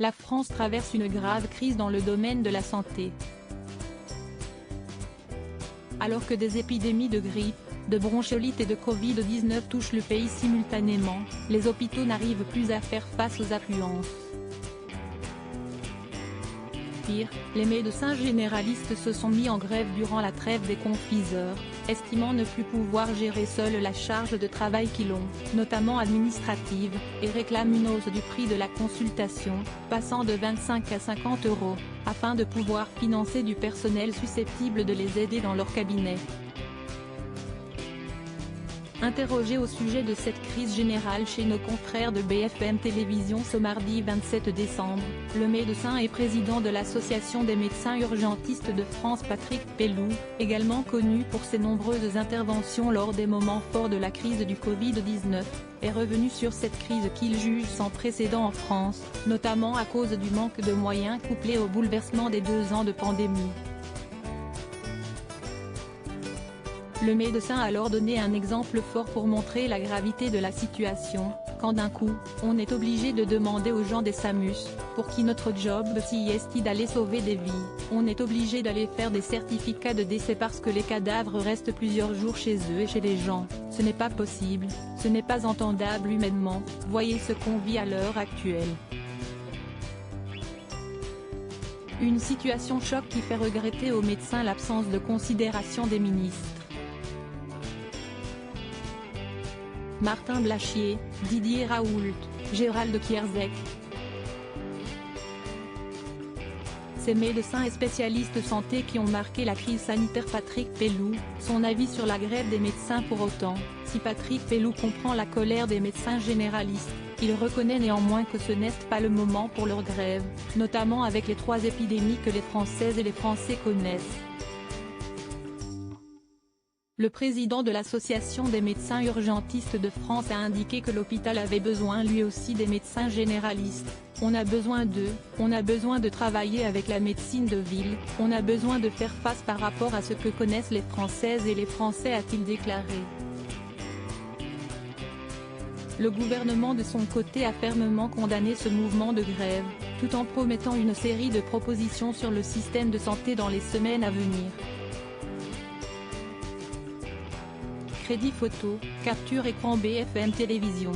La France traverse une grave crise dans le domaine de la santé. Alors que des épidémies de grippe, de bronchiolite et de Covid-19 touchent le pays simultanément, les hôpitaux n'arrivent plus à faire face aux affluences. Pire, les médecins généralistes se sont mis en grève durant la trêve des confiseurs, estimant ne plus pouvoir gérer seuls la charge de travail qu'ils ont, notamment administrative, et réclament une hausse du prix de la consultation, passant de 25 à 50 €, afin de pouvoir financer du personnel susceptible de les aider dans leur cabinet. Interrogé au sujet de cette crise générale chez nos confrères de BFM Télévision ce mardi 27 décembre, le médecin et président de l'Association des médecins urgentistes de France Patrick Pelloux, également connu pour ses nombreuses interventions lors des moments forts de la crise du Covid-19, est revenu sur cette crise qu'il juge sans précédent en France, notamment à cause du manque de moyens couplé au bouleversement des 2 ans de pandémie. Le médecin a alors donné un exemple fort pour montrer la gravité de la situation, quand d'un coup, on est obligé de demander aux gens des SAMUS, pour qui notre job c'est d'aller sauver des vies, on est obligé d'aller faire des certificats de décès parce que les cadavres restent plusieurs jours chez eux et chez les gens, ce n'est pas possible, ce n'est pas entendable humainement, voyez ce qu'on vit à l'heure actuelle. Une situation choc qui fait regretter aux médecins l'absence de considération des ministres. Martin Blachier, Didier Raoult, Gérald Kierzek. Ces médecins et spécialistes santé qui ont marqué la crise sanitaire. Patrick Pelloux, son avis sur la grève des médecins. Pour autant, si Patrick Pelloux comprend la colère des médecins généralistes, il reconnaît néanmoins que ce n'est pas le moment pour leur grève, notamment avec les 3 épidémies que les Françaises et les Français connaissent. Le président de l'Association des médecins urgentistes de France a indiqué que l'hôpital avait besoin lui aussi des médecins généralistes. On a besoin d'eux, on a besoin de travailler avec la médecine de ville, on a besoin de faire face par rapport à ce que connaissent les Françaises et les Français, a-t-il déclaré. Le gouvernement de son côté a fermement condamné ce mouvement de grève, tout en promettant une série de propositions sur le système de santé dans les semaines à venir. Crédit photo, capture écran BFM Télévision.